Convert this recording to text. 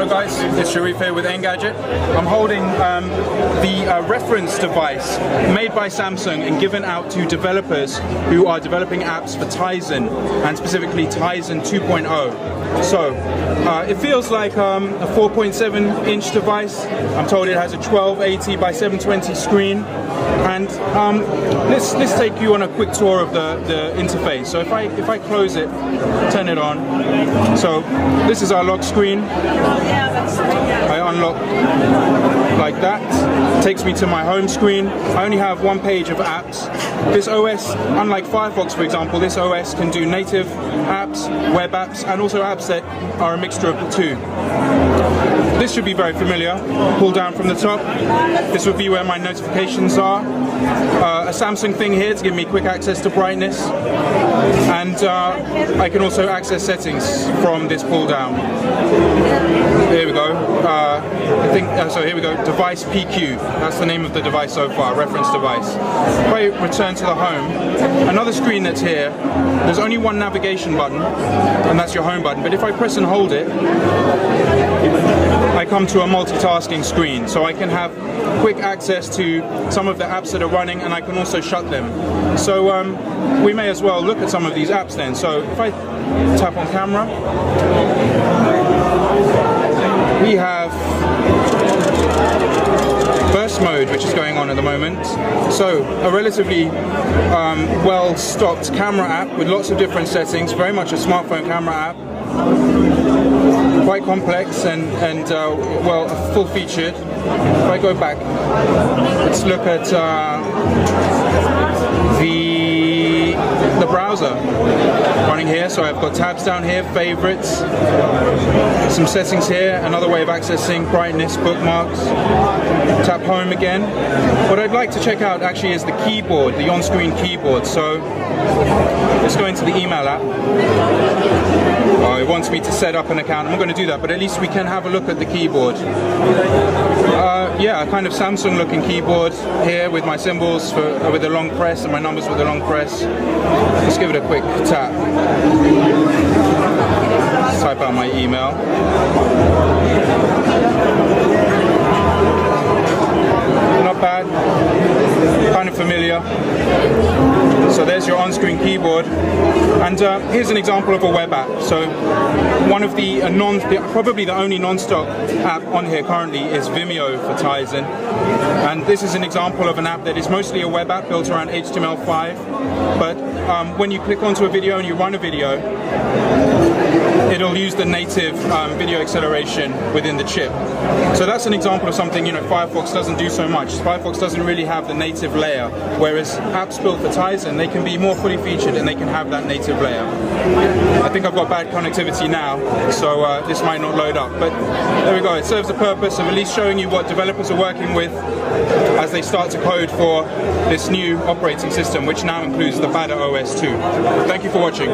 Hello guys, it's Sharif here with Engadget. I'm holding the reference device made by Samsung and given out to developers who are developing apps for Tizen, and specifically Tizen 2.0. So it feels like a 4.7-inch device. I'm told it has a 1280 by 720 screen. And let's take you on a quick tour of the interface. So if I close it, turn it on. So this is our lock screen. I unlock like that. It takes me to my home screen. I only have one page of apps. This OS, unlike Firefox for example, this OS can do native apps, web apps, and also apps that are a mixture of the two. This should be very familiar. Pull down from the top. This would be where my notifications are. A Samsung thing here to give me quick access to brightness. And I can also access settings from this pull down. Here we go. So here we go. Device PQ. That's the name of the device so far, reference device. If I return to the home, another screen that's here, there's only one navigation button, and that's your home button. But if I press and hold it, I come to a multitasking screen, so I can have quick access to some of the apps that are running, and I can also shut them. So we may as well look at some of these apps then. So if I tap on camera, we have burst mode, which is going on at the moment. So a relatively well-stocked camera app with lots of different settings, very much a smartphone camera app. Quite complex and well, full-featured. If I go back, let's look at the browser running here. So I've got tabs down here, favorites, some settings here, another way of accessing brightness, bookmarks. Tap home again. What I'd like to check out actually is the keyboard, the on-screen keyboard. So let's go into the email app. It wants me to set up an account. I'm not going to do that, but at least we can have a look at the keyboard. Yeah, a kind of Samsung looking keyboard here with my symbols with a long press and my numbers with a long press. Let's give it a quick tap. Let's type out my email. Not bad, kind of familiar. So there's your on-screen keyboard, and here's an example of a web app. So one of the probably the only non-stock app on here currently is Vimeo for Tizen, and this is an example of an app that is mostly a web app built around HTML5. But when you click onto a video and you run a video, it'll use the native video acceleration within the chip. So that's an example of something, you know, Firefox doesn't do so much. Firefox doesn't really have the native layer, whereas apps built for Tizen, they can be more fully featured and they can have that native layer. I think I've got bad connectivity now, so this might not load up. But there we go, it serves the purpose of at least showing you what developers are working with as they start to code for this new operating system, which now includes the Bada OS 2. Thank you for watching.